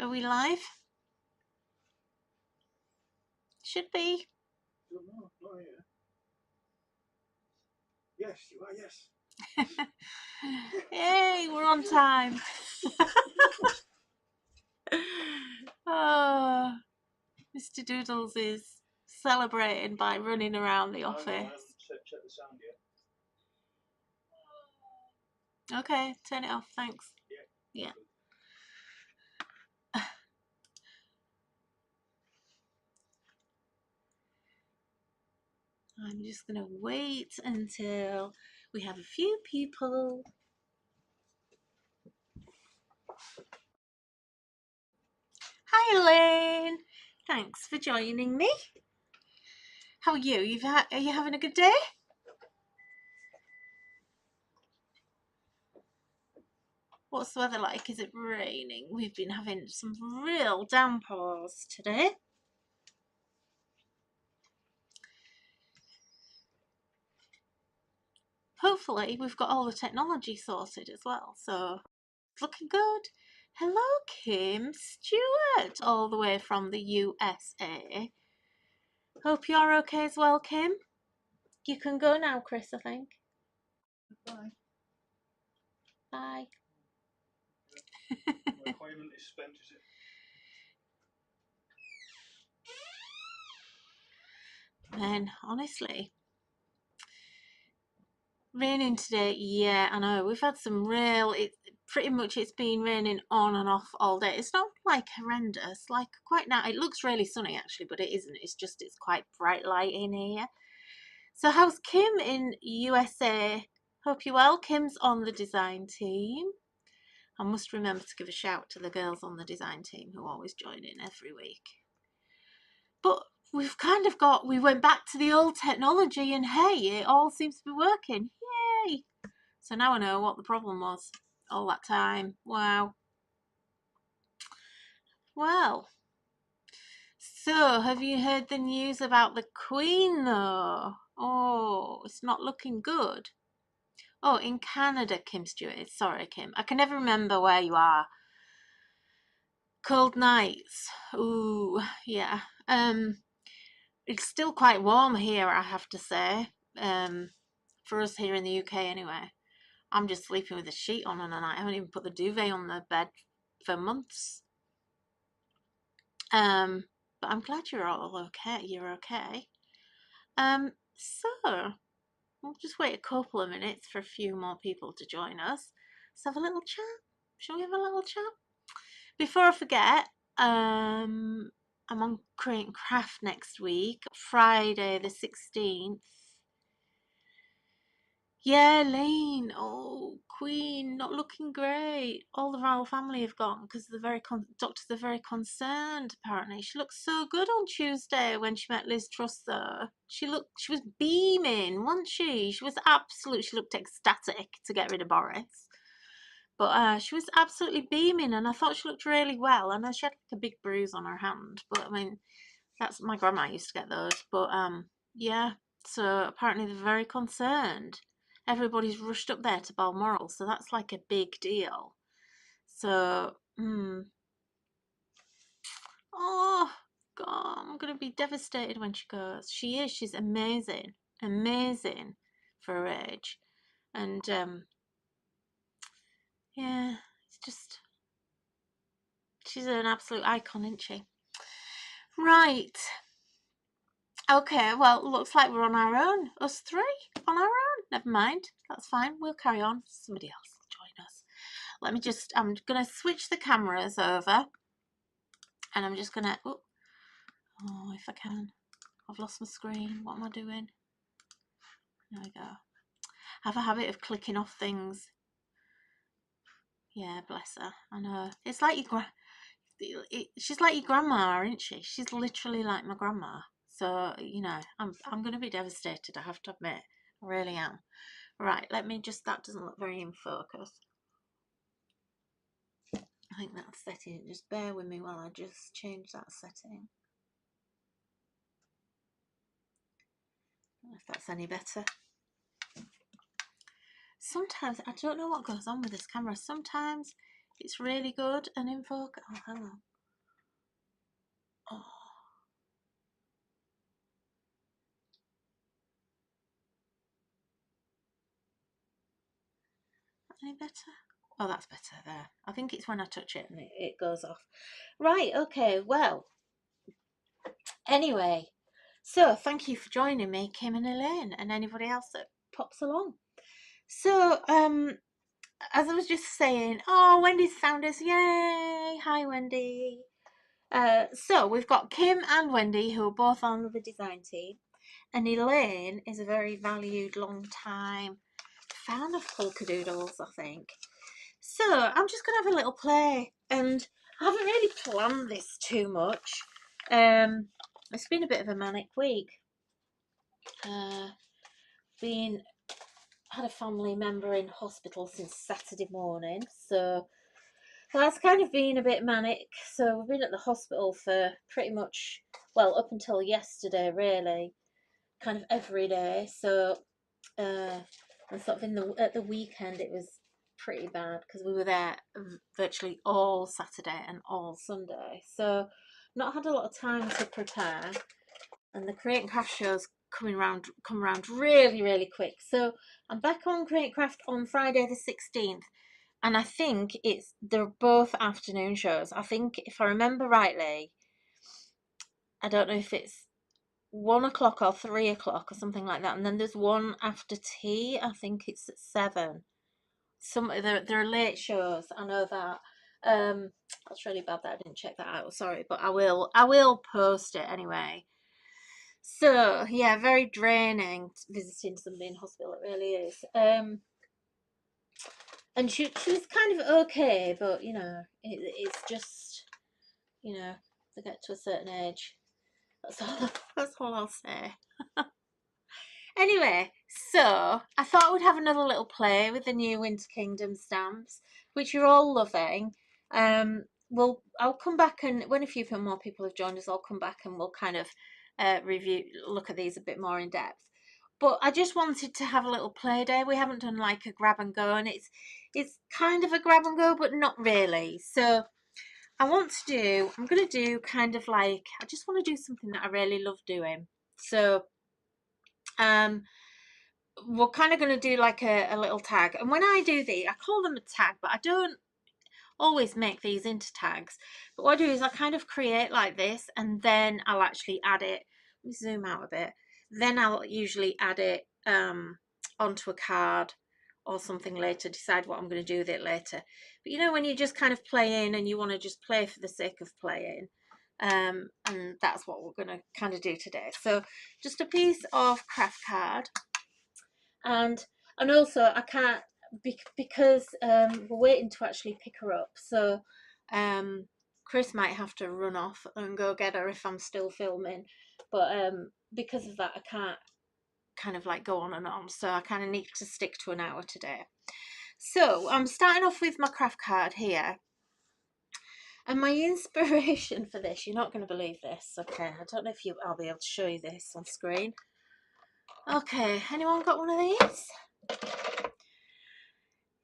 Are we live? Should be. Don't know, not here. Yes, you are, yes. Yay, we're on time. Oh, Mr. Doodles is celebrating by running around the office. I haven't checked the sound yet. Okay, turn it off, thanks. Yeah. I'm just going to wait until we have a few people. Hi, Elaine. Thanks for joining me. How are you? Are you having a good day? What's the weather like? Is it raining? We've been having some real downpours today. Hopefully we've got all the technology sorted as well, so it's looking good. Hello Kim Stewart, all the way from the USA. Hope you're okay as well, Kim. You can go now, Chris, I think. Bye. Bye. Requirement is spent, is it? Man, honestly, raining today. Yeah, I know. We've had some real. Pretty much it's been raining on and off all day. It's not like horrendous. Like quite now, it looks really sunny actually, but it isn't. It's quite bright light in here. So how's Kim in USA? Hope you're well. Kim's on the design team. I must remember to give a shout to the girls on the design team who always join in every week. But we've kind of we went back to the old technology and hey, it all seems to be working. Yay! So now I know what the problem was all that time. Wow. Well, so have you heard the news about the Queen though? Oh, it's not looking good. Oh, in Canada, Kim Stewart. Sorry, Kim. I can never remember where you are. Cold nights. Ooh, yeah. It's still quite warm here, I have to say. For us here in the UK anyway. I'm just sleeping with a sheet on and I haven't even put the duvet on the bed for months. But I'm glad you're all okay. You're okay. So we'll just wait a couple of minutes for a few more people to join us. Let's have a little chat. Shall we have a little chat? Before I forget, I'm on Create and Craft next week, Friday the 16th. Yeah, Lane. Oh, Queen, not looking great. All the royal family have gone because doctors are very concerned. Apparently, she looked so good on Tuesday when she met Liz Truss. Though she was beaming, wasn't she? She looked ecstatic to get rid of Boris. But she was absolutely beaming, and I thought she looked really well. I know she had like a big bruise on her hand, but I mean, that's my grandma used to get those. But yeah. So apparently they're very concerned. Everybody's rushed up there to Balmoral, so that's like a big deal. So, oh God, I'm gonna be devastated when she goes. She is. She's amazing, amazing for her age, and yeah, it's just she's an absolute icon, isn't she? Right. Okay, well, looks like we're on our own. Us three on our own. Never mind. That's fine. We'll carry on. Somebody else will join us. I'm going to switch the cameras over. And I'm just going to, oh, if I can. I've lost my screen. What am I doing? There we go. I have a habit of clicking off things. Yeah, bless her. I know. It's like she's like your grandma, isn't she? She's literally like my grandma. So, you know, I'm going to be devastated, I have to admit. I really am. Right, that doesn't look very in focus. I think that's setting. Just bear with me while I just change that setting. I don't know if that's any better. Sometimes, I don't know what goes on with this camera. Sometimes It's really good and in focus. Oh, hang on. Oh, any better? Oh, that's better there. I think it's when I touch it and it goes off. Right, okay, well, anyway, so thank you for joining me, Kim and Elaine, and anybody else that pops along. So, as I was just saying, oh, Wendy's found us, yay! Hi, Wendy. So we've got Kim and Wendy, who are both on the design team, and Elaine is a very valued long time fan of Polkadoodles, I think. So I'm just going to have a little play, and I haven't really planned this too much. It's been a bit of a manic week. Been had a family member in hospital since Saturday morning, so that's kind of been a bit manic. So we've been at the hospital for pretty much, well, up until yesterday, really, kind of every day. So, and sort of at the weekend, it was pretty bad because we were there virtually all Saturday and all Sunday. So, not had a lot of time to prepare, and the Create and Craft shows come around really, really quick. So I'm back on Create and Craft on Friday the 16th, and I think they're both afternoon shows. I think if I remember rightly, I don't know if it's 1 o'clock or 3 o'clock or something like that, and then there's one after tea. I think it's at 7. They're late shows. I know that. That's really bad that I didn't check that out. Sorry, but I will post it anyway. So yeah, very draining visiting somebody in hospital. It really is. And she's kind of okay, but it's just to get to a certain age. That's all. That's all I'll say. Anyway, so I thought we'd have another little play with the new Winter Kingdom stamps, which you're all loving. I'll come back, and when a few more people have joined us, I'll come back and we'll kind of look at these a bit more in depth. But I just wanted to have a little play day. We haven't done like a grab and go, and it's kind of a grab and go, but not really. So I'm going to do kind of like, I just want to do something that I really love doing. So um we're kind of going to do like a little tag, and when I do I call them a tag, but I don't always make these into tags. But what I do is I kind of create like this, and then I'll actually add it. Let me zoom out a bit. Then I'll usually add it onto a card or something later, decide what I'm going to do with it later. But when you just kind of play in and you want to just play for the sake of playing, and that's what we're going to kind of do today. So just a piece of craft card, and also I can't, because we're waiting to actually pick her up. So Chris might have to run off and go get her if I'm still filming, but because of that I can't kind of like go on and on, so I kind of need to stick to an hour today. So I'm starting off with my craft card here, and my inspiration for this, you're not going to believe this. Okay, I don't know if I'll be able to show you this on screen. Okay, anyone got one of these?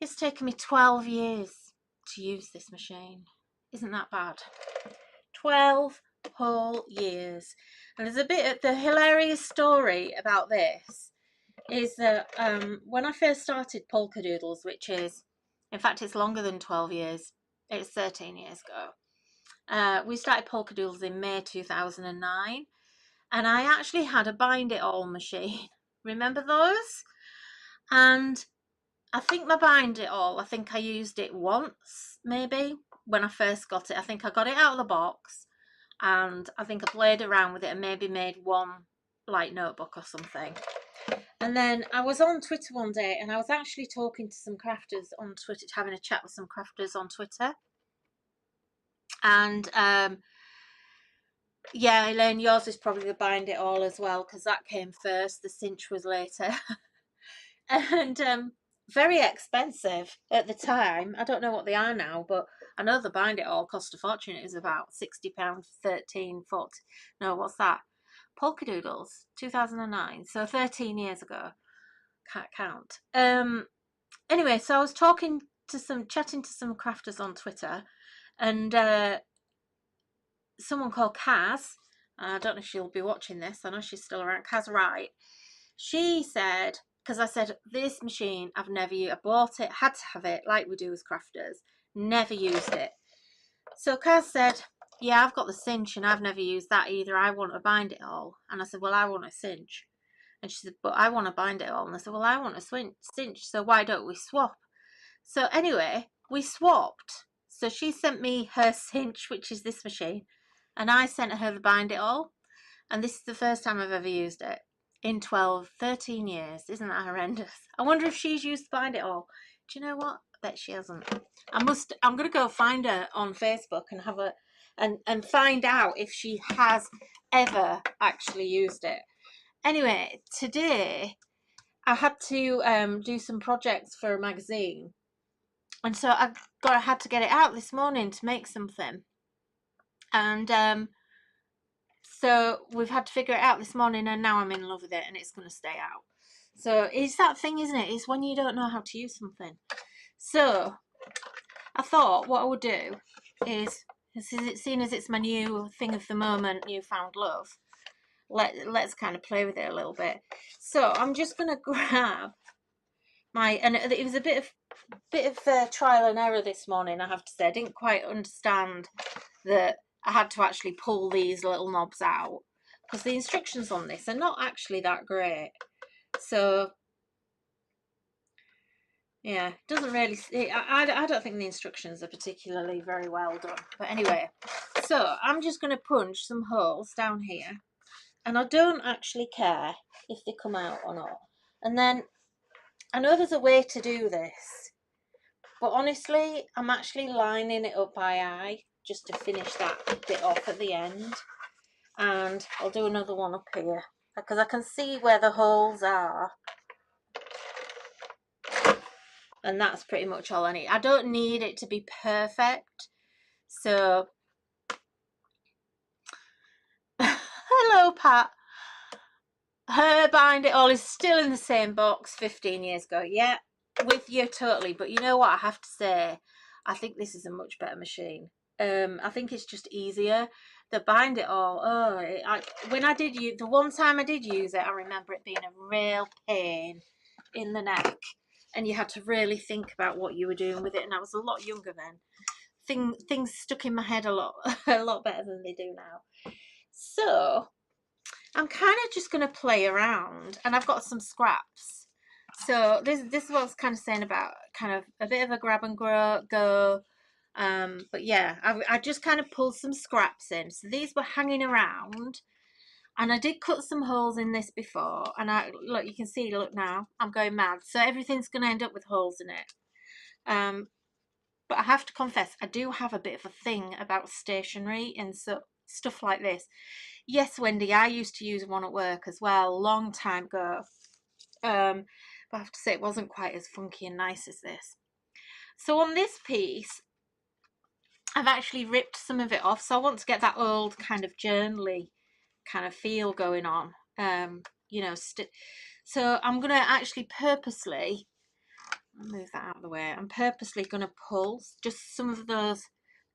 It's taken me 12 years to use this machine. Isn't that bad? 12 whole years. And there's a bit of the hilarious story about this is that when I first started Polkadoodles, which is, in fact, it's longer than 12 years. It's 13 years ago. We started Polkadoodles in May 2009. And I actually had a bind it all machine. Remember those? And I think my bind it all, I think I used it once, maybe, when I first got it. I think I got it out of the box, and I think I played around with it and maybe made one like notebook or something. And then I was on Twitter one day, and I was actually talking to some crafters on Twitter, having a chat with some crafters on Twitter. And yeah, Elaine, yours is probably the bind it all as well, because that came first. The cinch was later. And very expensive at the time. I don't know what they are now, but I know the bind it all cost a fortune. It was about £60, 13, 40. No, what's that? Polkadoodles, 2009. So 13 years ago. Can't count. Anyway, so I was talking chatting to some crafters on Twitter, and someone called Kaz. I don't know if she'll be watching this. I know she's still around. Kaz Wright. She said, because I said, this machine, I've never used. I bought it, had to have it, like we do as crafters. Never used it. So Kaz said, yeah, I've got the cinch and I've never used that either. I want to bind it all. And I said, well, I want a cinch. And she said, but I want to bind it all. And I said, well, I want a cinch. So why don't we swap? So anyway, we swapped. So she sent me her cinch, which is this machine. And I sent her the bind it all. And this is the first time I've ever used it in 13 years. Isn't that horrendous? I wonder if she's used to bind it all. Do you know what? I bet she hasn't. I'm going to go find her on Facebook and have a and find out if she has ever actually used it. Anyway, today I had to do some projects for a magazine, and so I had to get it out this morning to make something, and so we've had to figure it out this morning, and now I'm in love with it, and it's going to stay out. So it's that thing, isn't it? It's when you don't know how to use something. So I thought what I would do is, seeing as it's my new thing of the moment, newfound love, let's kind of play with it a little bit. So I'm just going to grab and it was a bit of trial and error this morning, I have to say. I didn't quite understand that I had to actually pull these little knobs out, because the instructions on this are not actually that great. So yeah, it doesn't really, I don't think the instructions are particularly very well done. But anyway, so I'm just going to punch some holes down here, and I don't actually care if they come out or not. And then I know there's a way to do this, but honestly, I'm actually lining it up by eye just to finish that bit off at the end. And I'll do another one up here, because I can see where the holes are. And that's pretty much all I need. I don't need it to be perfect. So, hello, Pat. Her bind it all is still in the same box 15 years ago. Yeah, with you totally. But you know what? I have to say, I think this is a much better machine. I think it's just easier. The bind it all. When I did use, the one time I did use it, I remember it being a real pain in the neck, and you had to really think about what you were doing with it. And I was a lot younger then. Things stuck in my head a lot better than they do now. So I'm kind of just going to play around, and I've got some scraps. So this is what I was kind of saying about kind of a bit of a grab and go. But yeah, I just kind of pulled some scraps in. So these were hanging around, and I did cut some holes in this before. And look, you can see, look now, I'm going mad. So everything's going to end up with holes in it. But I have to confess, I do have a bit of a thing about stationery and so stuff like this. Yes, Wendy, I used to use one at work as well, a long time ago. But I have to say it wasn't quite as funky and nice as this. So on this piece, I've actually ripped some of it off. So I want to get that old kind of journaly kind of feel going on. You know, so I'm going to actually purposely, I'll move that out of the way. I'm purposely going to pull just some of those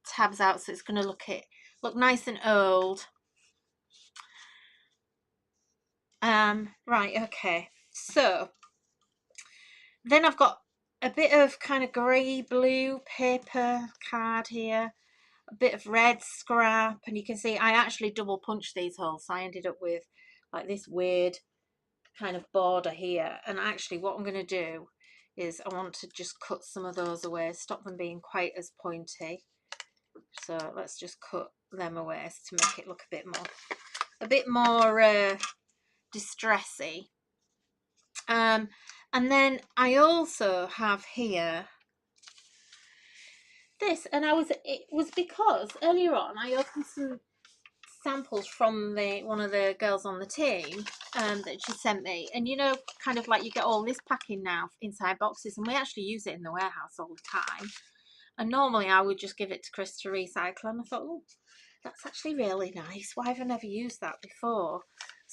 tabs out, so it's going to look nice and old. Right, okay. So then I've got a bit of kind of grey blue paper card here, a bit of red scrap, and you can see I actually double punched these holes, so I ended up with like this weird kind of border here. And actually what I'm going to do is I want to just cut some of those away, stop them being quite as pointy. So let's just cut them away to make it look a bit more distressy. And then I also have here this, and it was because earlier on I opened some samples from one of the girls on the team that she sent me, and you know, kind of like you get all this packing now inside boxes, and we actually use it in the warehouse all the time. And normally I would just give it to Chris to recycle, and I thought, oh, that's actually really nice. Why have I never used that before?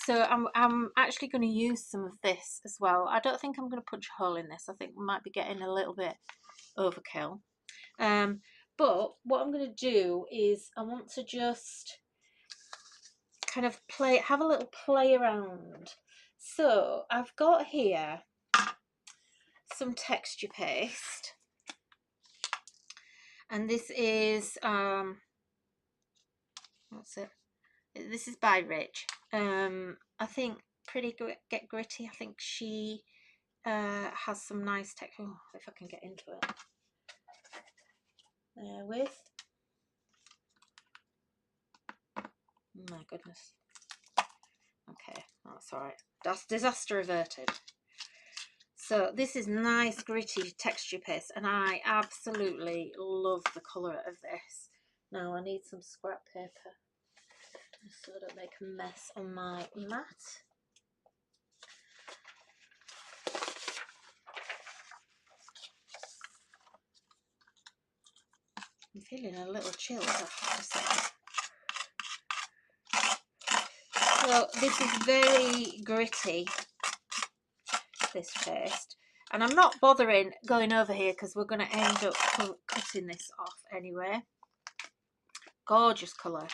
So I'm actually going to use some of this as well. I don't think I'm going to punch a hole in this. I think we might be getting a little bit overkill. But what I'm going to do is I want to just kind of have a little play around. So I've got here some texture paste, and this is what's it? This is by Rich. I think Pretty Get Gritty. I think she has some nice texture. Oh, if I can get into it. There with. Oh my goodness. Okay, that's all right. That's disaster averted. So this is nice gritty texture paste, and I absolutely love the colour of this. Now I need some scrap paper so I don't make a mess on my mat. I'm feeling a little chilled, I have to say. So this is very gritty, this paste, and I'm not bothering going over here because we're going to end up cutting this off anyway. Gorgeous colour.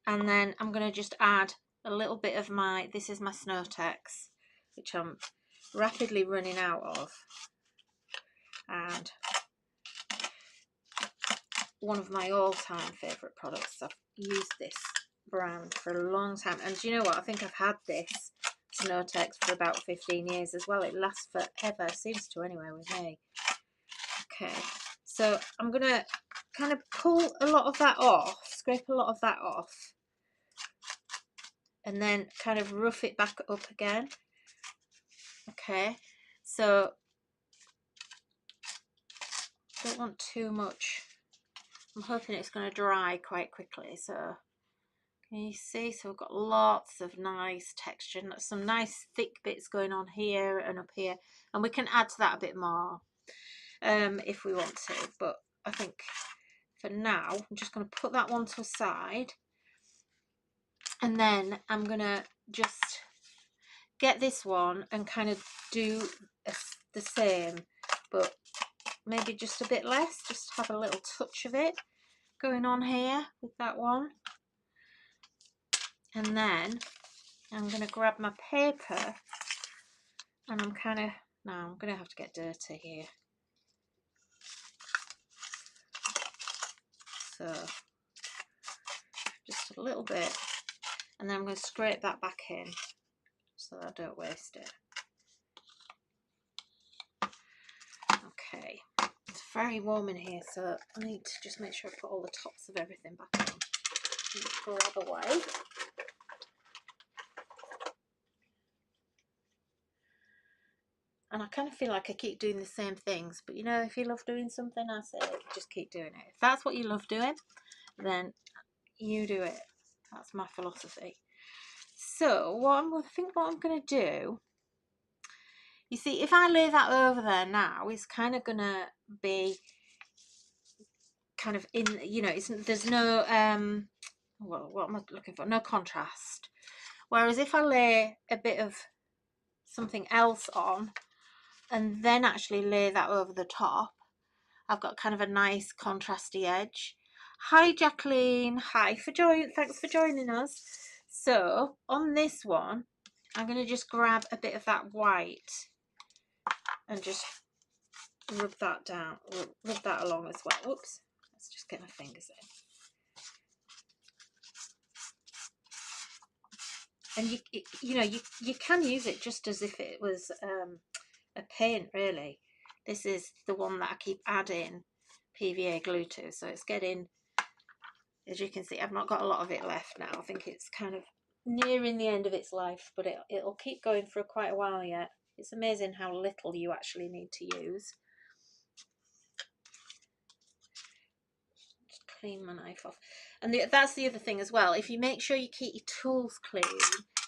And then I'm going to just add a little bit of this is my Snow Tex, which I'm rapidly running out of, and one of my all-time favourite products. I've used this brand for a long time, and do you know what, I think I've had this Snow Tex for about 15 years as well. It lasts forever, seems to anyway with me. Okay, so I'm going to kind of pull a lot of that off, scrape a lot of that off, and then kind of rough it back up again. Okay, so don't want too much. I'm hoping it's going to dry quite quickly. So can you see? So we've got lots of nice texture and some nice thick bits going on here and up here, and we can add to that a bit more if we want to, but I think for now I'm just going to put that one to the side, and then I'm going to just get this one and kind of do the same, but maybe just a bit less, just have a little touch of it going on here with that one. And then I'm going to grab my paper, and I'm going to have to get dirty here. So just a little bit, and then I'm going to scrape that back in so that I don't waste it. Okay, it's very warm in here, so I need to just make sure I put all the tops of everything back on. Just grab away. And I kind of feel like I keep doing the same things, but you know, if you love doing something, I say just keep doing it. If that's what you love doing, then you do it. That's my philosophy. So I think what I'm going to do, you see, if I lay that over there now, it's kind of going to be kind of in, you know, there's no, well, what am I looking for? No contrast. Whereas if I lay a bit of something else on and then actually lay that over the top, I've got kind of a nice contrasty edge. Hi Jacqueline, thanks for joining us. So on this one, I'm going to just grab a bit of that white and just rub that down, rub that along as well. Oops, let's just get my fingers in. And you know, you can use it just as if it was a paint, really. This is the one that I keep adding PVA glue to, so it's getting, as you can see, I've not got a lot of it left now. I think it's kind of nearing the end of its life, but it'll keep going for quite a while yet. It's amazing how little you actually need to use. Just clean my knife off. And that's the other thing as well. If you make sure you keep your tools clean,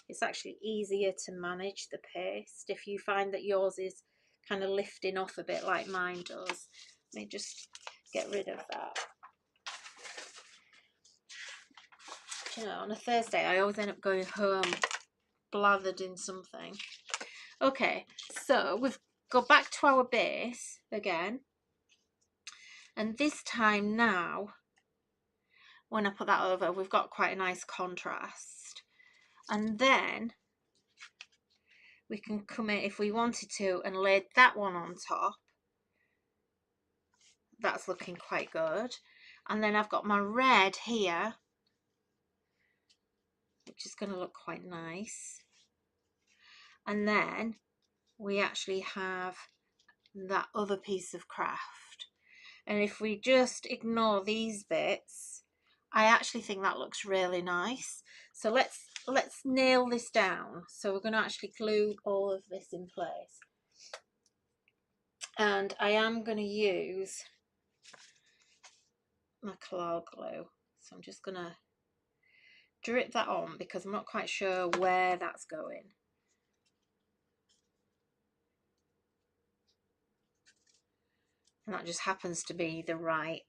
it's actually easier to manage the paste. If you find that yours is kind of lifting off a bit like mine does, let me just get rid of that. You know, on a Thursday I always end up going home blathered in something. Okay, so we've got back to our base again, And this time now, when I put that over, we've got quite a nice contrast. And then we can come in, if we wanted to, and lay that one on top. That's looking quite good. And then I've got my red here, which is going to look quite nice. And then we actually have that other piece of craft. And if we just ignore these bits, I actually think that looks really nice. So let's nail this down. So we're going to actually glue all of this in place. And I am going to use my claw glue. So I'm just going to drip that on because I'm not quite sure where that's going. And that just happens to be the right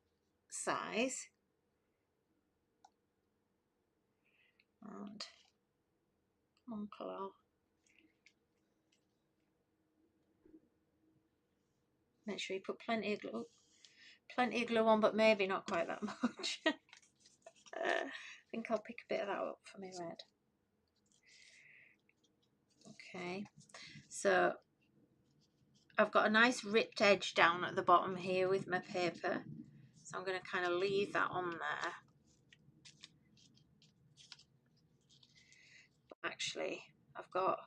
size. And come on, claw. Make sure you put plenty of glue on, but maybe not quite that much. I think I'll pick a bit of that up for my red. Okay, so I've got a nice ripped edge down at the bottom here with my paper, so I'm going to kind of leave that on there. But actually, I've got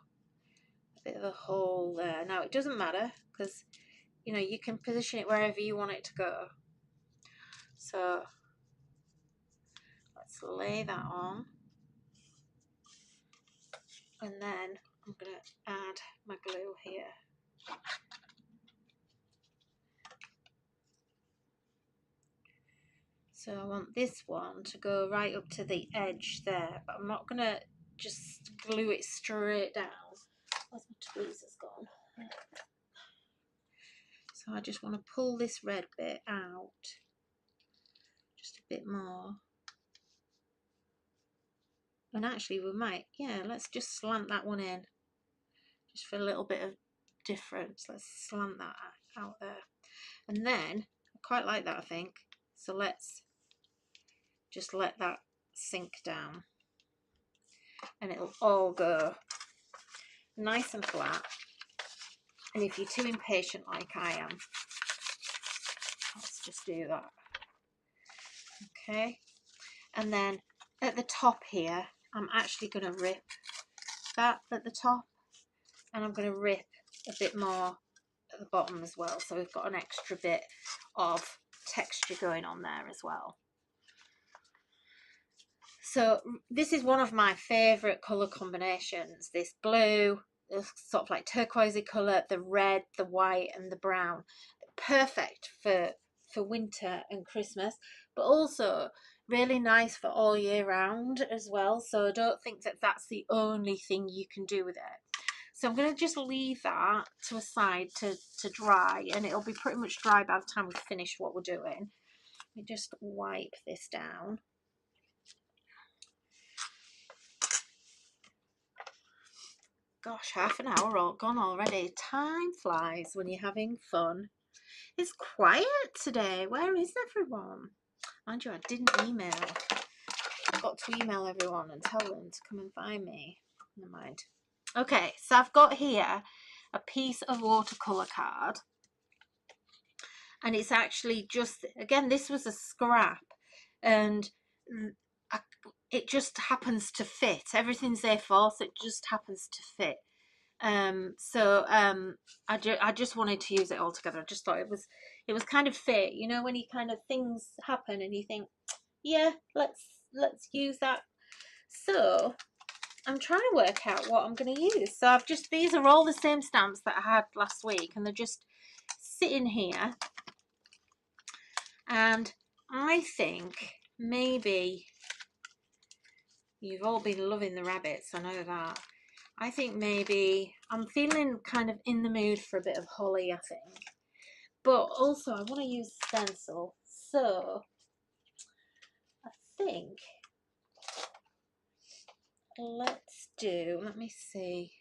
a bit of a hole there. Now it doesn't matter because you know you can position it wherever you want it to go. So let's lay that on, and then I'm going to add my glue here. So I want this one to go right up to the edge there, but I'm not going to just glue it straight down. Where's my tweezers gone? So I just want to pull this red bit out just a bit more. And actually we might, yeah, let's just slant that one in just for a little bit of difference. Let's slant that out there. And then, I quite like that I think, so let's just let that sink down. And it'll all go nice and flat. And if you're too impatient like I am, let's just do that. Okay. And then at the top here, I'm actually going to rip that at the top. And I'm going to rip a bit more at the bottom as well. So we've got an extra bit of texture going on there as well. So this is one of my favourite colour combinations. This blue, this sort of like turquoisey colour, the red, the white and the brown. Perfect for winter and Christmas, but also really nice for all year round as well. So I don't think that that's the only thing you can do with it. So I'm going to just leave that to a side to dry, and it'll be pretty much dry by the time we finish what we're doing. Let me just wipe this down. Gosh, half an hour all gone already. Time flies when you're having fun. It's quiet today. Where is everyone? Mind you, I didn't email. I've got to email everyone and tell them to come and find me. Never mind. Okay, so I've got here a piece of watercolour card. And it's actually just, again, this was a scrap. And it just happens to fit. Everything's A4, so it just happens to fit. I just wanted to use it all together. I just thought it was kind of fit, you know, when you kind of things happen and you think, yeah, let's use that. So I'm trying to work out what I'm going to use. So these are all the same stamps that I had last week, and they're just sitting here. And I think maybe you've all been loving the rabbits, I know that. I think maybe I'm feeling kind of in the mood for a bit of holly, I think. But also I want to use stencil. So I think let me see.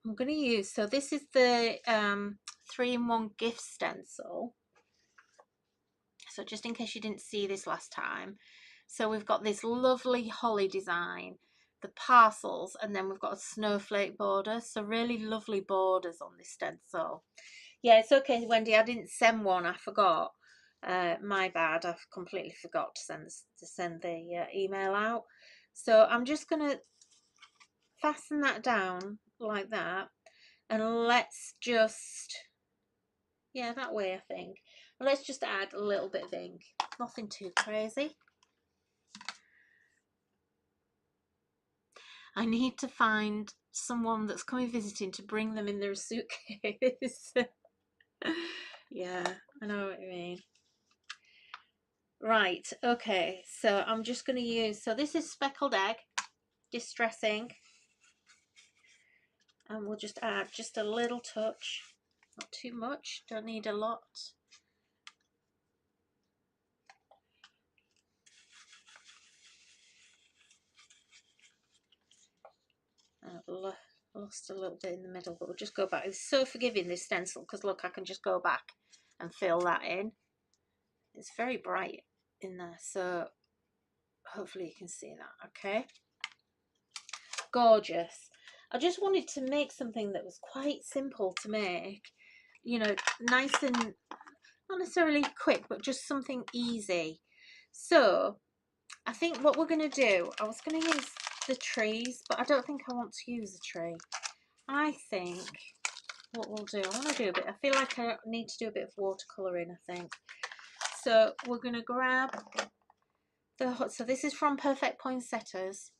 I'm going to use, so this is the 3-in-1 gift stencil. So just in case you didn't see this last time. So we've got this lovely holly design, the parcels, and then we've got a snowflake border. So really lovely borders on this stencil. Yeah, it's okay, Wendy. I didn't send one. I forgot. My bad. I completely forgot to send the email out. So I'm just gonna fasten that down like that, and let's just, yeah, that way I think. Let's just add a little bit of ink. Nothing too crazy. I need to find someone that's coming visiting to bring them in their suitcase. Yeah, I know what you mean. Right, okay, so I'm just going to use, so this is speckled egg, distressing, and we'll just add just a little touch, not too much, don't need a lot. I've lost a little bit in the middle, but we'll just go back. It's so forgiving, this stencil, because look, I can just go back and fill that in. It's very bright in there, so hopefully you can see that. Okay, gorgeous. I just wanted to make something that was quite simple to make, you know, nice and not necessarily quick, but just something easy. So I think what we're going to do, I was going to use the trees, but I don't think I want to use a tree. I think what we'll do, I want to do a bit, I feel like I need to do a bit of watercolouring, I think. So we're going to grab so this is from Perfect Poinsettias.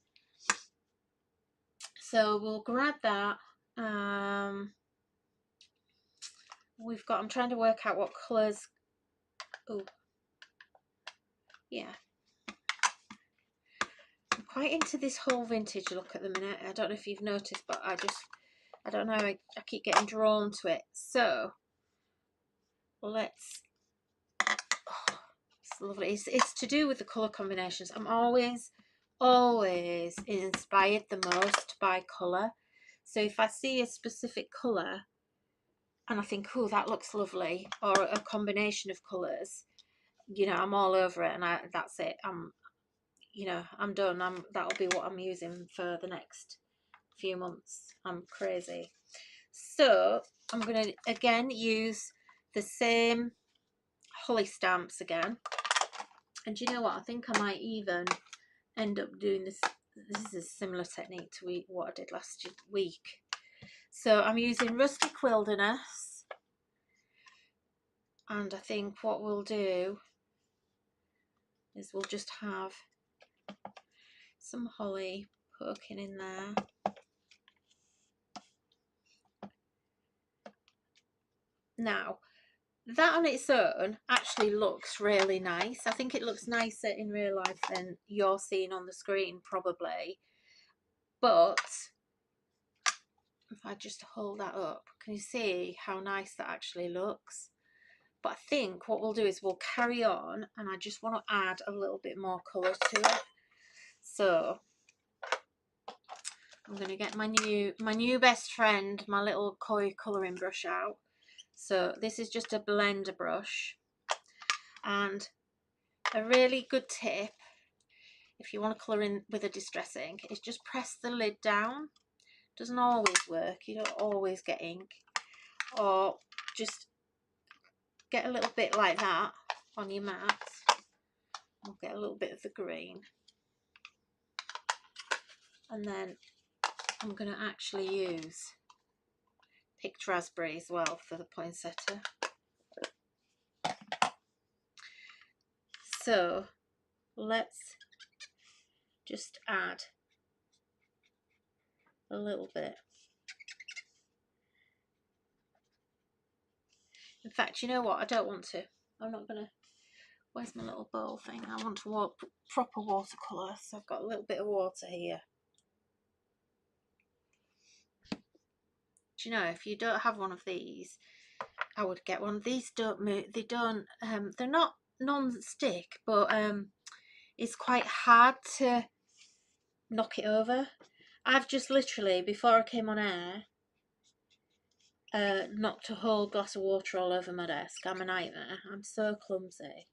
So we'll grab that. We've got, I'm trying to work out what colours. Oh, yeah. I'm quite into this whole vintage look at the minute. I don't know if you've noticed, but I don't know, I keep getting drawn to it. So let's, oh, it's lovely. It's to do with the colour combinations. I'm always inspired the most by colour. So if I see a specific colour and I think, oh, that looks lovely, or a combination of colours, you know, I'm all over it, and that's it. You know, I'm done. That'll be what I'm using for the next few months. I'm crazy. So I'm going to again use the same holly stamps again. And you know what? I think I might even end up doing this. This is a similar technique to what I did last week. So I'm using Rustic Wilderness. And I think what we'll do is we'll just have some holly poking in there. Now, that on its own actually looks really nice. I think it looks nicer in real life than you're seeing on the screen, probably. But if I just hold that up, can you see how nice that actually looks? But I think what we'll do is we'll carry on, and I just want to add a little bit more colour to it. So I'm going to get my new best friend, my little koi colouring brush out. So this is just a blender brush, and a really good tip if you want to colour in with a distress ink is just press the lid down. Doesn't always work, you don't always get ink, or just get a little bit like that on your mat. I'll get a little bit of the green, and then I'm going to actually use picked raspberry as well for the poinsettia. So let's just add a little bit. In fact, you know what? I don't want to. I'm not going to. Where's my little bowl thing? I want to proper watercolour, so I've got a little bit of water here. Do you know, if you don't have one of these, I would get one. These don't move. They don't. They're not non-stick, but it's quite hard to knock it over. I've just literally, before I came on air, knocked a whole glass of water all over my desk. I'm a nightmare. I'm so clumsy.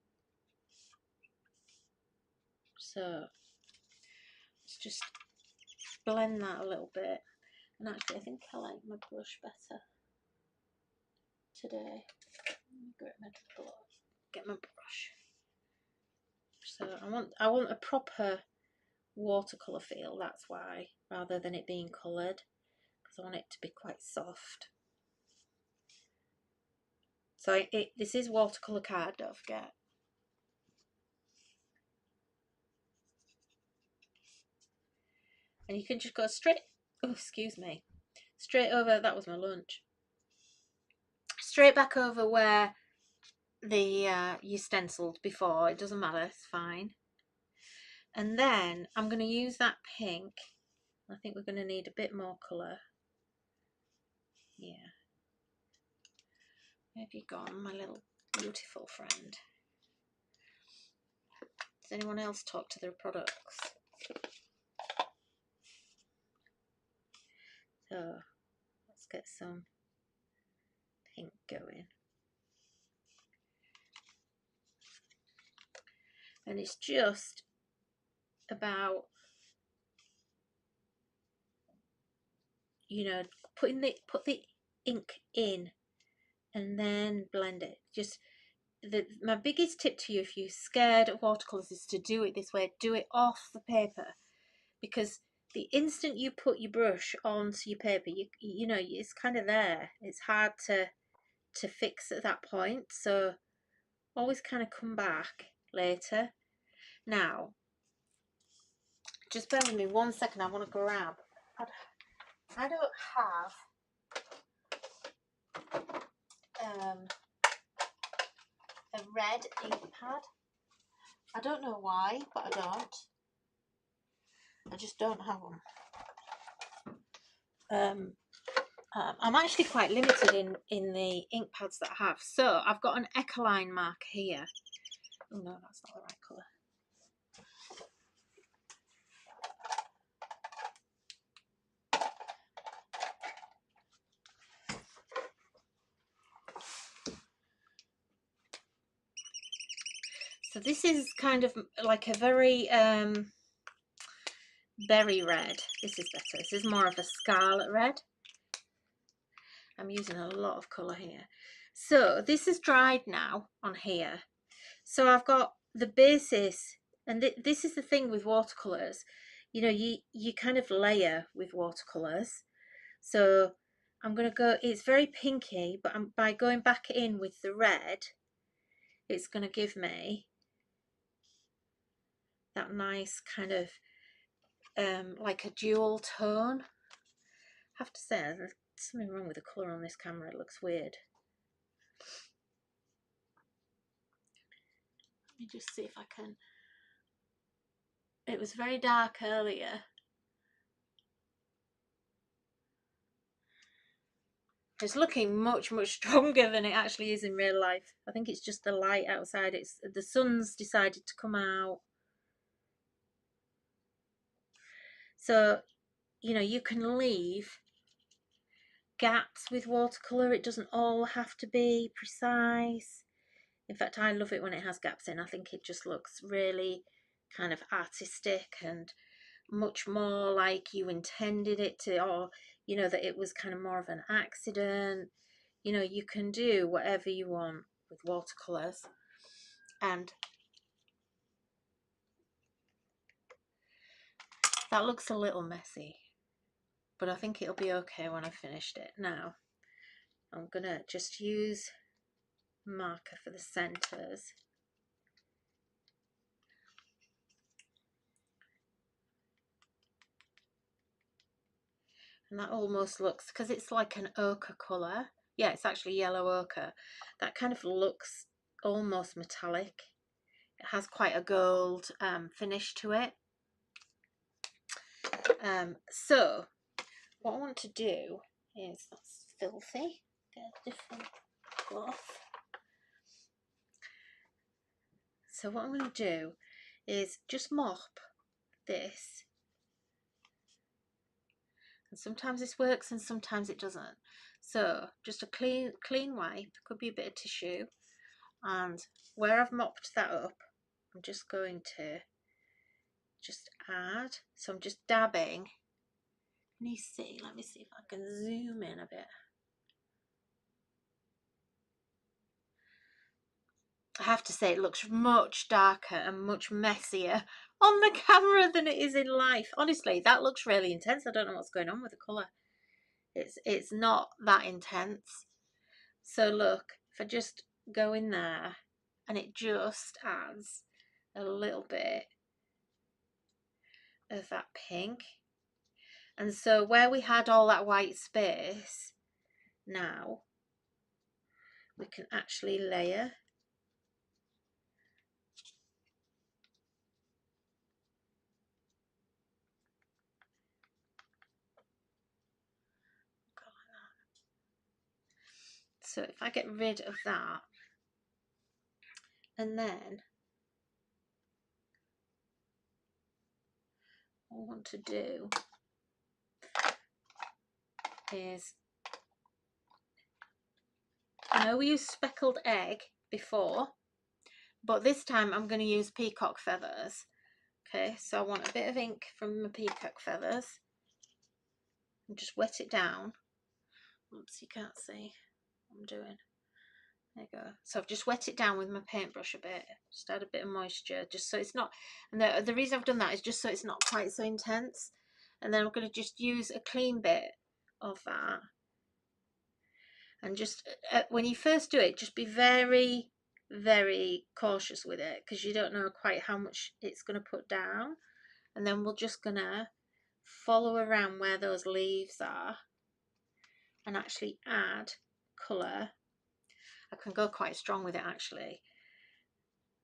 So let's just blend that a little bit. And actually, I think I like my brush better today. Get my brush. So I want a proper watercolour feel, that's why, rather than it being coloured, because I want it to be quite soft. So this is watercolour card, don't forget. And you can just go straight, oh excuse me, straight over, that was my lunch, straight back over where the you stenciled before. It doesn't matter, it's fine. And then I'm going to use that pink. I think we're going to need a bit more colour. Yeah. Where have you gone, my little beautiful friend? Does anyone else talk to their products? So let's get some pink going. And it's just about, you know, put the ink in and then blend it. Just my biggest tip to you, if you're scared of watercolors, is to do it this way. Do it off the paper, because the instant you put your brush onto your paper, you know it's kind of there. It's hard to fix at that point. So always kind of come back later. Now, just bear with me 1 second. I want to grab. I don't have a red ink pad. I don't know why, but I don't. I just don't have one. I'm actually quite limited in the ink pads that I have. So I've got an Ecoline marker here. Oh no, that's not the right colour. So this is kind of like a very berry red. This is better. This is more of a scarlet red. I'm using a lot of colour here. So this is dried now on here. So I've got the basis, and this is the thing with watercolours. You know, you kind of layer with watercolours. So I'm going to go, it's very pinky, but by going back in with the red, it's going to give me that nice kind of like a dual tone. I have to say, there's something wrong with the colour on this camera. It looks weird. Let me just see if I can. It was very dark earlier. It's looking much stronger than it actually is in real life. I think it's just the light outside. It's the sun's decided to come out. So, you know, you can leave gaps with watercolour. It doesn't all have to be precise. In fact, I love it when it has gaps in. I think it just looks really kind of artistic and much more like you intended it to, or you know, that it was kind of more of an accident. You know, you can do whatever you want with watercolours. And that looks a little messy, but I think it'll be okay when I've finished it. Now I'm gonna just use marker for the centres. And that almost looks, because it's like an ochre colour. Yeah, it's actually yellow ochre. That kind of looks almost metallic. It has quite a gold finish to it. So what I want to do is, that's filthy, get a different cloth. So what I'm going to do is just mop this, and sometimes this works and sometimes it doesn't. So just a clean wipe, could be a bit of tissue, and where I've mopped that up, I'm just going to just add. So I'm just dabbing. Can you see? Let me see if I can zoom in a bit. I have to say it looks much darker and much messier on the camera than it is in life. Honestly, that looks really intense. I don't know what's going on with the colour. It's not that intense. So look, if I just go in there and it just adds a little bit of that pink. And so where we had all that white space, now we can actually layer. So if I get rid of that, and then what I want to do is, I know we used speckled egg before, but this time I'm going to use peacock feathers. Okay, so I want a bit of ink from my peacock feathers and just wet it down. Oops, you can't see what I'm doing. There you go. So I've just wet it down with my paintbrush a bit, just add a bit of moisture, just so it's not, and the reason I've done that is just so it's not quite so intense. And then I'm going to just use a clean bit of that. And just, when you first do it, just be very, very cautious with it, because you don't know quite how much it's going to put down. And then we're just going to follow around where those leaves are and actually add colour. I can go quite strong with it actually.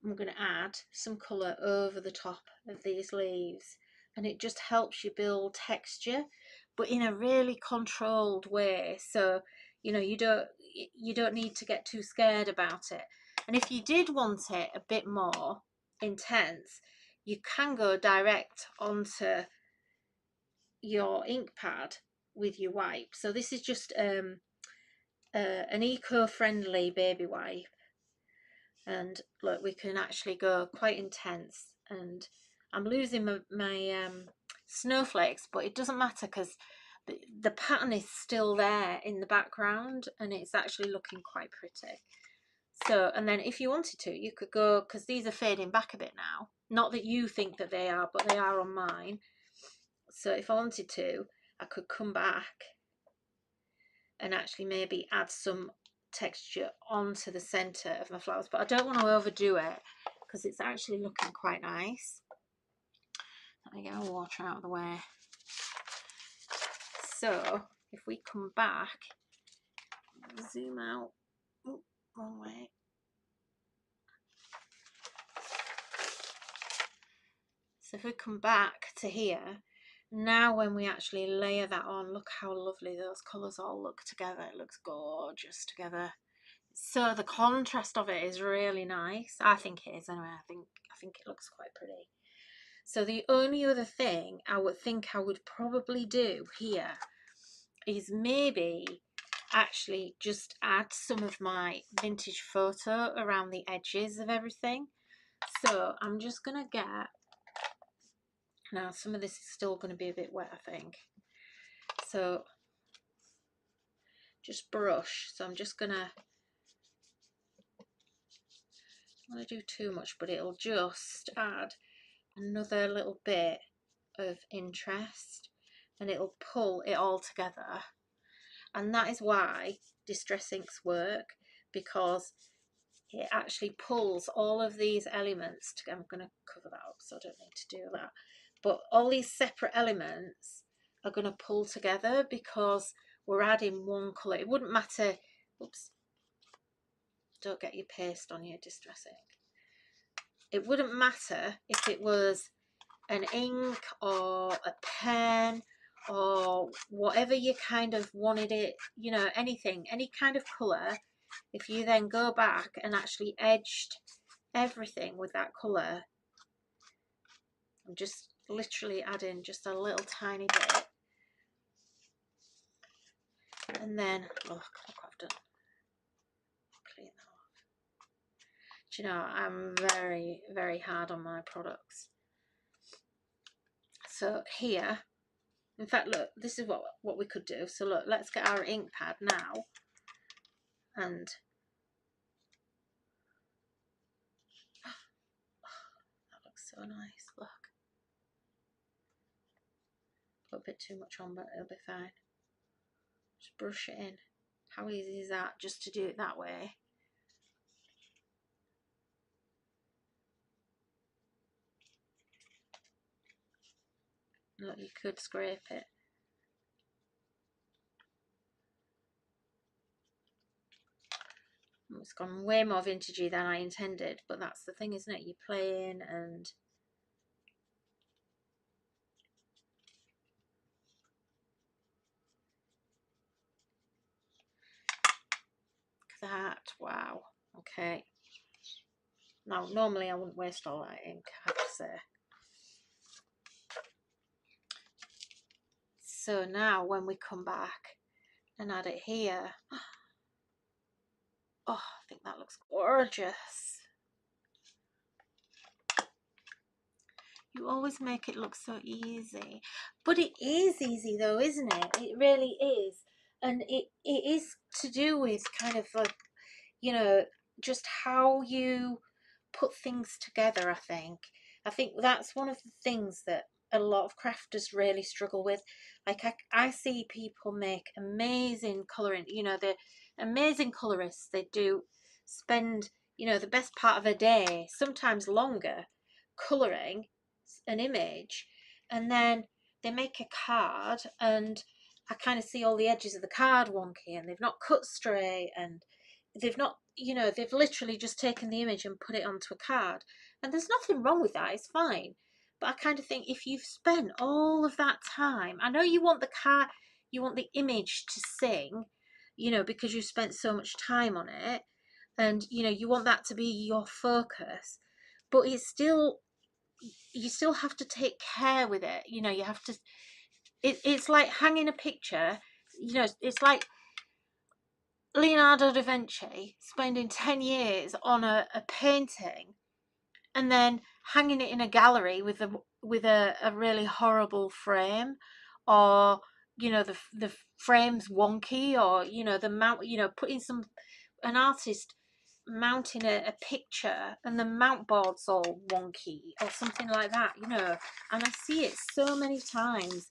I'm going to add some colour over the top of these leaves, and it just helps you build texture, but in a really controlled way. So you know, you don't need to get too scared about it. And if you did want it a bit more intense, you can go direct onto your ink pad with your wipe. So this is just an eco-friendly baby wipe, and look, we can actually go quite intense. And I'm losing my snowflakes, but it doesn't matter because the pattern is still there in the background and it's actually looking quite pretty. So, and then if you wanted to, you could go, because these are fading back a bit now, not that you think that they are, but they are on mine. So if I wanted to, I could come back and actually maybe add some texture onto the center of my flowers, but I don't want to overdo it because it's actually looking quite nice. Let me get my water out of the way. So if we come back, zoom out, ooh, wrong way. So if we come back to here, now when we actually layer that on, look how lovely those colours all look together. It looks gorgeous together. So the contrast of it is really nice. I think it is anyway. I think it looks quite pretty. So the only other thing I would probably do here is maybe actually just add some of my vintage photo around the edges of everything. So I'm just gonna get, now some of this is still going to be a bit wet I think, so just brush. So I'm just gonna, I don't want to do too much, but it'll just add another little bit of interest and it'll pull it all together. And that is why distress inks work, because it actually pulls all of these elements together. I'm going to cover that up so I don't need to do that, but all these separate elements are going to pull together because we're adding one colour. It wouldn't matter, oops, don't get your paste on your distress ink. It wouldn't matter if it was an ink or a pen or whatever you kind of wanted it, you know, anything, any kind of colour. If you then go back and actually edged everything with that colour, I'm just literally adding just a little tiny bit, and then look what I've done. Clean that off. Do you know, I'm very, very hard on my products. So here, in fact, look, this is what we could do. So look, let's get our ink pad now, and that looks so nice. Look, put a bit too much on, but it'll be fine. Just brush it in. How easy is that, just to do it that way? Look, you could scrape it. It's gone way more vintagey than I intended, but that's the thing, isn't it? You're playing and... that, wow. Okay. Now, normally I wouldn't waste all that ink, I have to say. So now when we come back and add it here, oh, I think that looks gorgeous. You always make it look so easy, but it is easy though, isn't it? It really is. And it is to do with kind of like, you know, just how you put things together. I think that's one of the things that a lot of crafters really struggle with. Like I see people make amazing colouring, you know, the amazing colourists. They do spend, you know, the best part of a day, sometimes longer, colouring an image, and then they make a card, and I kind of see all the edges of the card wonky, and they've not cut straight, and they've not, you know, they've literally just taken the image and put it onto a card. And there's nothing wrong with that, it's fine. But I kind of think if you've spent all of that time, I know you want the card, you want the image to sing, you know, because you spent so much time on it, and you know, you want that to be your focus, but it's still, you still have to take care with it, you know. You have to, it's like hanging a picture, you know. It's like Leonardo da Vinci spending 10 years on a painting and then hanging it in a gallery with a really horrible frame, or you know, the frame's wonky, or you know, the mount, you know, putting an artist mounting a picture and the mount board's all wonky or something like that, you know. And I see it so many times,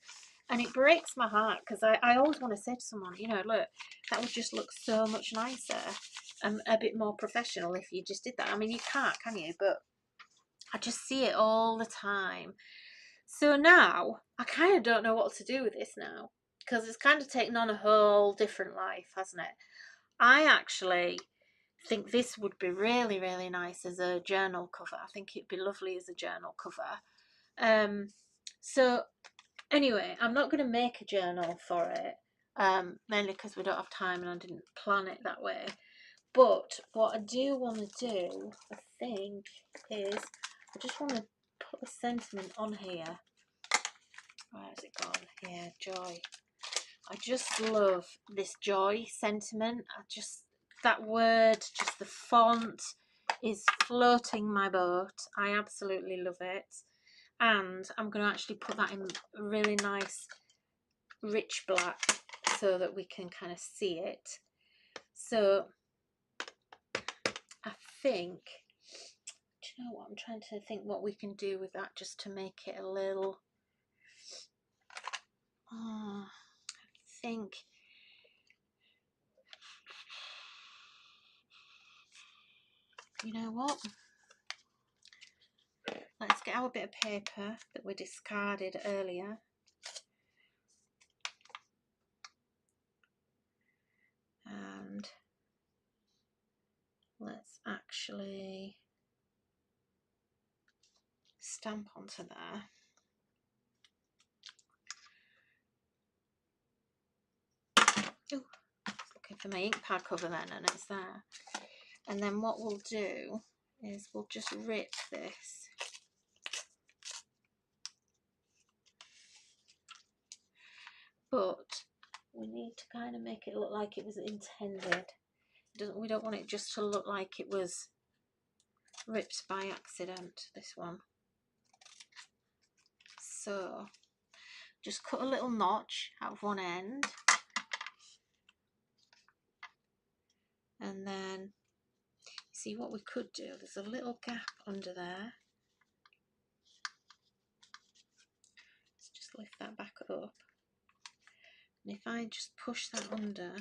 and it breaks my heart, because I always want to say to someone, you know, look, that would just look so much nicer and a bit more professional if you just did that. I mean, you can't, can you? But I just see it all the time. So now I kind of don't know what to do with this now, because it's kind of taken on a whole different life, hasn't it? I actually think this would be really, really nice as a journal cover. I think it'd be lovely as a journal cover. So anyway, I'm not going to make a journal for it, mainly because we don't have time and I didn't plan it that way. But what I do want to do, I think, is I just want to put a sentiment on here. Where has it gone? Yeah, joy. I just love this joy sentiment. That word, just the font is floating my boat. I absolutely love it. And I'm going to actually put that in a really nice rich black so that we can kind of see it. So I think, do you know what, I'm trying to think what we can do with that just to make it a little, I think, you know what, let's get our bit of paper that we discarded earlier, and let's actually stamp onto there. Oh, looking for my ink pad cover then, and it's there. And then what we'll do is we'll just rip this. But we need to kind of make it look like it was intended. We don't want it just to look like it was ripped by accident, this one. so. Just cut a little notch out of one end, and then see what we could do. There's a little gap under there. Let's just lift that back up, and if I just push that under,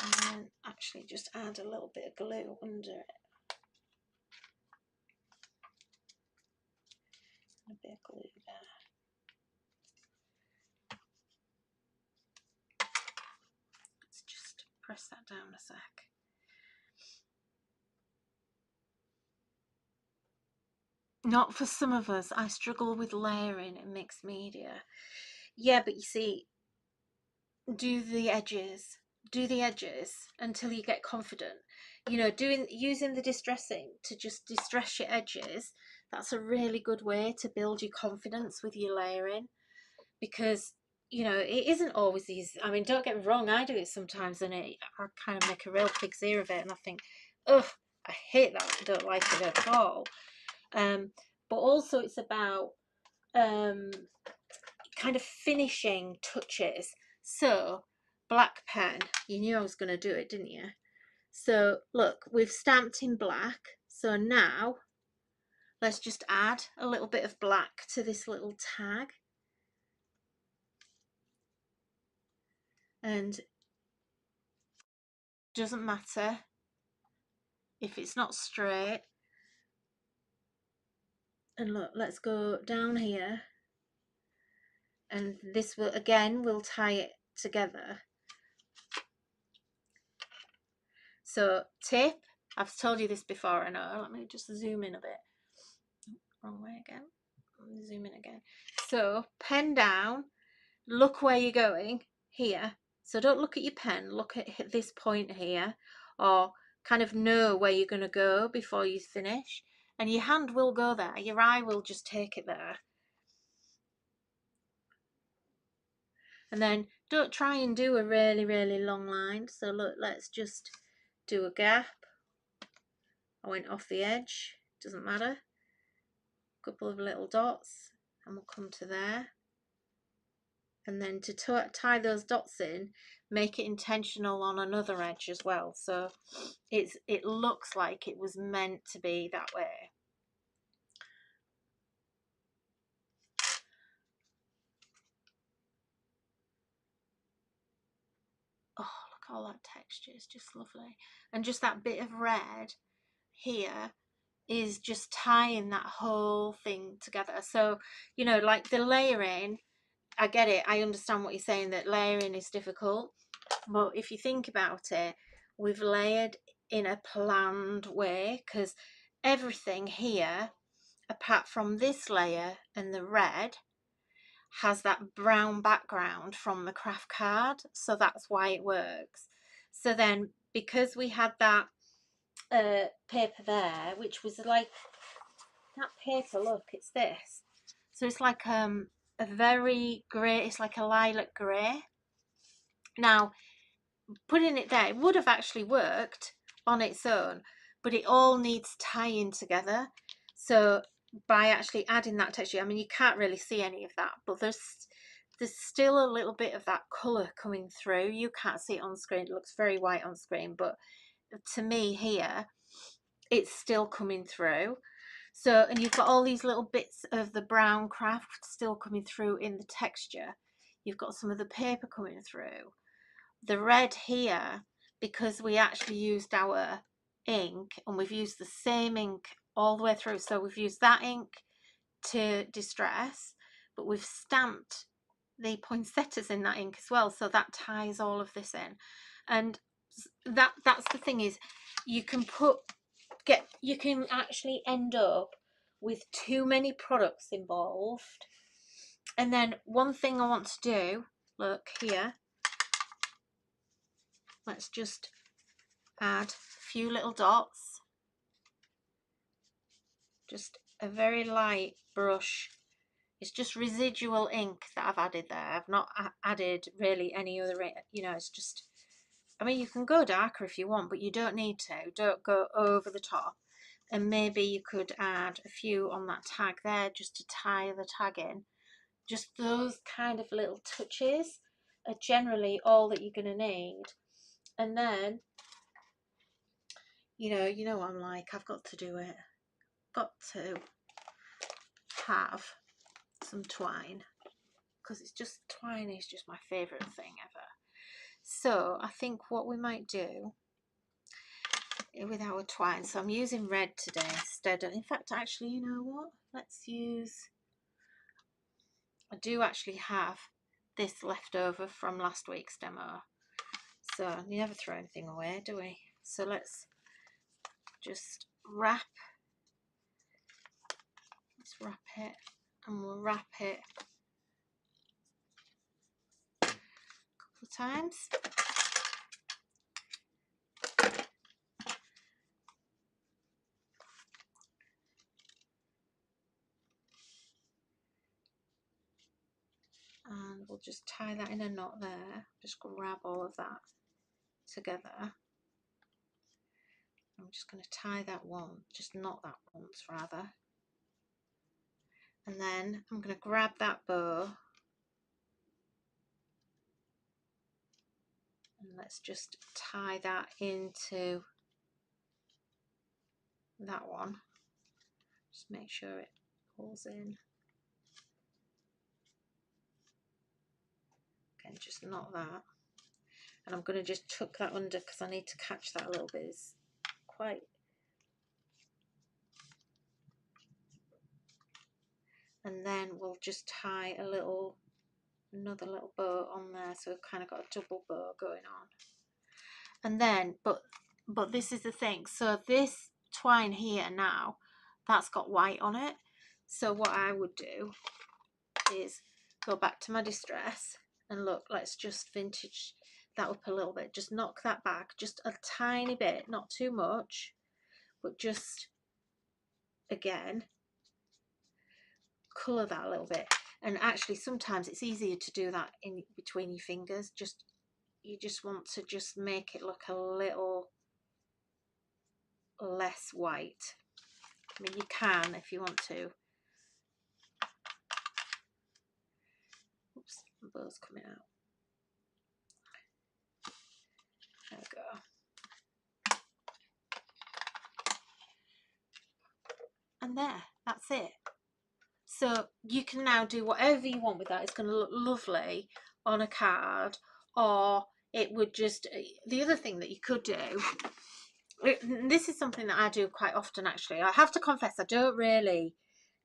and then actually just add a little bit of glue under it. A bit of glue there. Let's just press that down a sec. Not for some of us. I struggle with layering in mixed media. Yeah, but you see, do the edges until you get confident. You know, using the distressing to just distress your edges, that's a really good way to build your confidence with your layering, because you know it isn't always easy. I mean, don't get me wrong, I do it sometimes and I kind of make a real pig's ear of it, and I think, ugh, I hate that, I don't like it at all. But also it's about kind of finishing touches. So black pen, you knew I was going to do it, didn't you? So look, we've stamped in black, so now let's just add a little bit of black to this little tag, and doesn't matter if it's not straight. And look, let's go down here, and this will again, we'll tie it together. So tip, I've told you this before, I know, let me just zoom in a bit. Wrong way again. Zoom in again. So pen down, look where you're going here. So don't look at your pen, look at this point here, or kind of know where you're going to go before you finish, and your hand will go there, your eye will just take it there. And then don't try and do a really long line. So look, let's just do a gap. I went off the edge, doesn't matter. A couple of little dots, and we'll come to there. And then to tie those dots in, make it intentional on another edge as well, so it looks like it was meant to be that way. Oh, look, all that texture is just lovely, and just that bit of red here is just tying that whole thing together. So you know, like the layering, I get it, I understand what you're saying, that layering is difficult, but if you think about it, we've layered in a planned way, because everything here apart from this layer and the red has that brown background from the craft card, so that's why it works. So then because we had that paper there, which was like that paper, look, it's this, so it's like a very grey, it's like a lilac grey. Now putting it there, it would have actually worked on its own, but it all needs tying together. So by actually adding that texture, I mean, you can't really see any of that, but there's still a little bit of that colour coming through. You can't see it on screen, it looks very white on screen, but to me here it's still coming through. So, and you've got all these little bits of the brown craft still coming through in the texture. You've got some of the paper coming through. The red here, because we actually used our ink, and we've used the same ink all the way through, so we've used that ink to distress, but we've stamped the poinsettias in that ink as well, so that ties all of this in. And that's the thing, is you can actually end up with too many products involved. And then one thing I want to do, look here, let's just add a few little dots, just a very light brush. It's just residual ink that I've added there. I've not added really any other, you know, it's just I mean, you can go darker if you want, but you don't need to. Don't go over the top. And maybe you could add a few on that tag there just to tie the tag in. Just those kind of little touches are generally all that you're going to need. And then, you know what I'm like, I've got to do it. Got to have some twine, because it's just, twine is just my favourite thing ever. So I think what we might do with our twine, so I'm using red today instead of, in fact, actually, you know what, let's use, I do actually have this left over from last week's demo, so you never throw anything away, do we? So let's just wrap it, and we'll wrap it a couple of times. And we'll just tie that in a knot there. Just grab all of that together. I'm just going to tie that one, just knot that once rather. And then I'm going to grab that bow. And let's just tie that into that one. Just make sure it pulls in. Okay, just knot that. And I'm going to just tuck that under because I need to catch that a little bit. It's quite... And then we'll just tie another little bow on there, so we've kind of got a double bow going on. And then, but this is the thing, so this twine here now, that's got white on it. So what I would do is go back to my distress and look, let's just vintage that up a little bit, just knock that back just a tiny bit, not too much, but just again colour that a little bit. And actually sometimes it's easier to do that in between your fingers. You just want to just make it look a little less white. I mean, you can if you want to. Oops, the bow's coming out. There we go. And there, that's it. So you can now do whatever you want with that. It's going to look lovely on a card, or it would just, the other thing that you could do, this is something that I do quite often actually. I have to confess, I don't really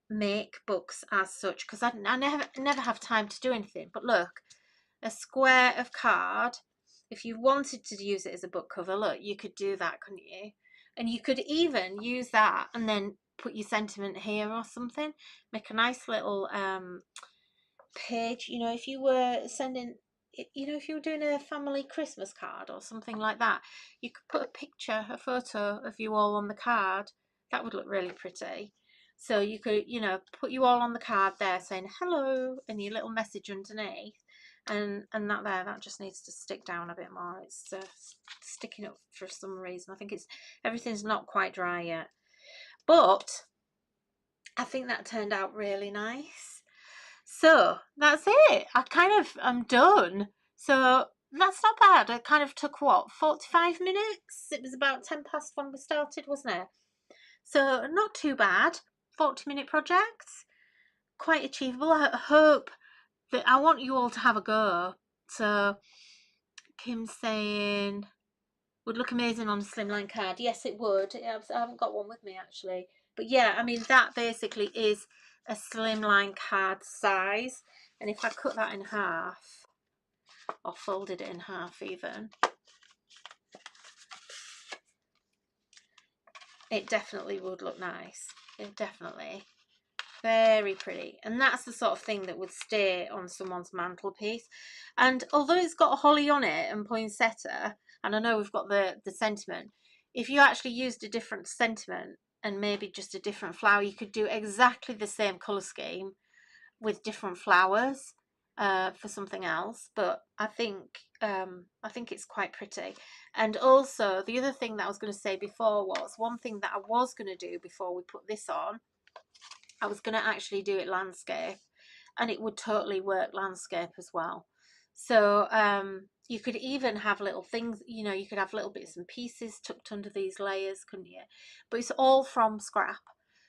make books as such because I never have time to do anything. But look, a square of card, if you wanted to use it as a book cover, look, you could do that, couldn't you? And you could even use that and then put your sentiment here or something. Make a nice little page, you know, if you were sending, you know, if you were doing a family Christmas card or something like that, you could put a picture, a photo of you all on the card. That would look really pretty. So you could, you know, put you all on the card there saying hello and your little message underneath. And that just needs to stick down a bit more. It's sticking up for some reason. I think everything's not quite dry yet, but I think that turned out really nice. So that's it. I'm done. So that's not bad. It kind of took what, 45 minutes? It was about 10 past when we started, wasn't it? So not too bad. 40-minute projects, quite achievable. I hope that, I want you all to have a go. So Kim's saying would look amazing on a slimline card. Yes, it would. I haven't got one with me actually, but yeah, I mean that basically is a slimline card size. And if I cut that in half, or folded it in half even, it definitely would look nice. It definitely, very pretty. And that's the sort of thing that would stay on someone's mantelpiece. And although it's got holly on it and poinsettia, and I know we've got the sentiment, if you actually used a different sentiment and maybe just a different flower, you could do exactly the same colour scheme with different flowers. for something else, but I think it's quite pretty. And also the other thing that I was going to say before was one thing that I was going to do before we put this on. I was going to actually do it landscape, and it would totally work landscape as well. So you could even have little things, you know, you could have little bits and pieces tucked under these layers, couldn't you? But it's all from scrap.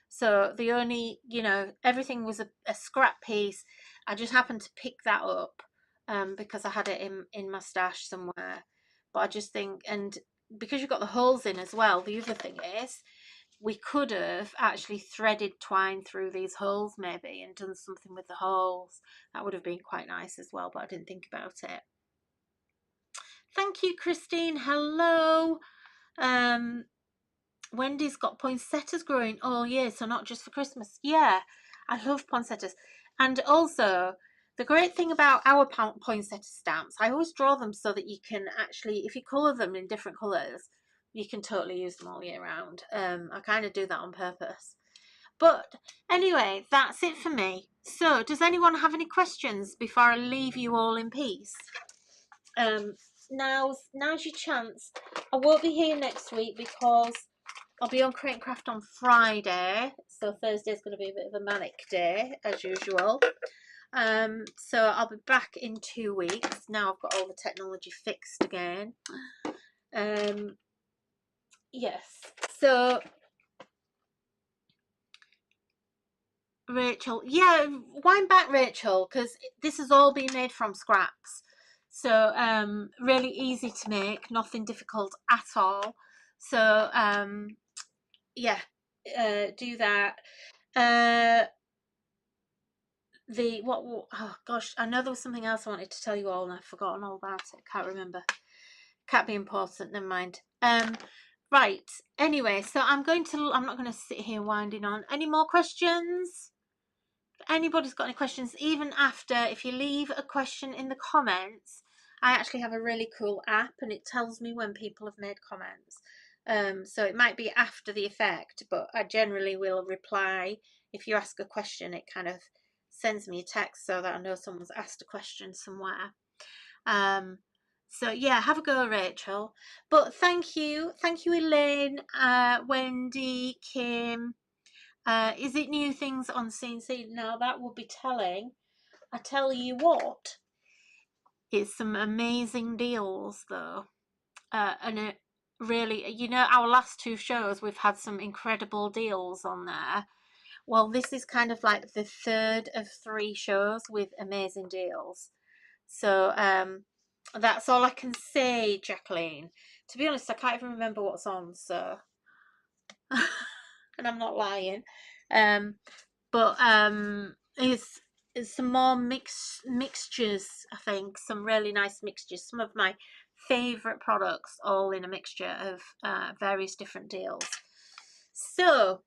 So the only, you know, everything was a scrap piece. I just happened to pick that up because I had it in my stash somewhere. But I just think, and because you've got the holes in as well, the other thing is we could have actually threaded twine through these holes maybe and done something with the holes. That would have been quite nice as well, but I didn't think about it. Thank you, Christine. Hello. Wendy's got poinsettias growing all year, so not just for Christmas. Yeah, I love poinsettias. And also, the great thing about our poinsettia stamps, I always draw them so that you can actually, if you colour them in different colours, you can totally use them all year round. I kind of do that on purpose. But anyway, that's it for me. So, does anyone have any questions before I leave you all in peace? Now's your chance. I won't be here next week because I'll be on Create and Craft on Friday, so Thursday's going to be a bit of a manic day as usual. So I'll be back in 2 weeks. Now I've got all the technology fixed again. Yes. So Rachel, yeah, wind back, Rachel, because this has all been made from scraps. So really easy to make, nothing difficult at all. So yeah, do that. Oh gosh, I know there was something else I wanted to tell you all and I've forgotten all about it. Can't remember. Can't be important, never mind. Right, anyway, so I'm not going to sit here winding on. Any more questions? If anybody's got any questions, even after, if you leave a question in the comments, I actually have a really cool app and it tells me when people have made comments. So it might be after the effect, but I generally will reply. If you ask a question, it kind of sends me a text so that I know someone's asked a question somewhere. So yeah, have a go, Rachel. But thank you, Elaine, Wendy, Kim. Is it new things on CNC? Now that will be telling. I tell you what, it's some amazing deals though, and it really, you know, our last 2 shows we've had some incredible deals on there. Well, this is kind of like the 3rd of 3 shows with amazing deals. So that's all I can say, Jacqueline. To be honest, I can't even remember what's on, so and I'm not lying. But it's some more mixtures, I think, some really nice mixtures, some of my favourite products, all in a mixture of various different deals. So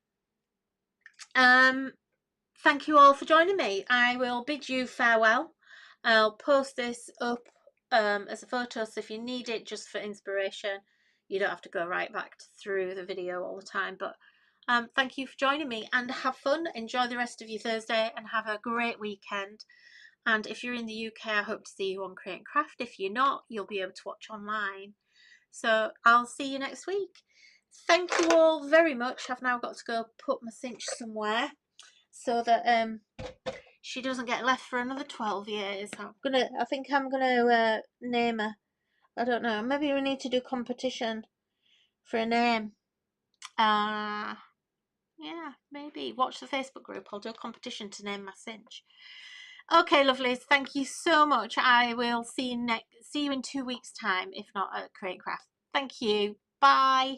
thank you all for joining me. I will bid you farewell. I'll post this up as a photo, so if you need it just for inspiration, you don't have to go right back through the video all the time. But thank you for joining me and have fun. Enjoy the rest of your Thursday and have a great weekend. And if you're in the UK, I hope to see you on Create and Craft. If you're not, you'll be able to watch online. So I'll see you next week. Thank you all very much. I've now got to go put my cinch somewhere so that she doesn't get left for another 12 years. I think I'm gonna name her. I don't know. Maybe we need to do competition for a name. Yeah, maybe. Watch the Facebook group. I'll do a competition to name my cinch. Okay, lovelies. Thank you so much. I will see you in 2 weeks' time, if not at Create Craft. Thank you. Bye.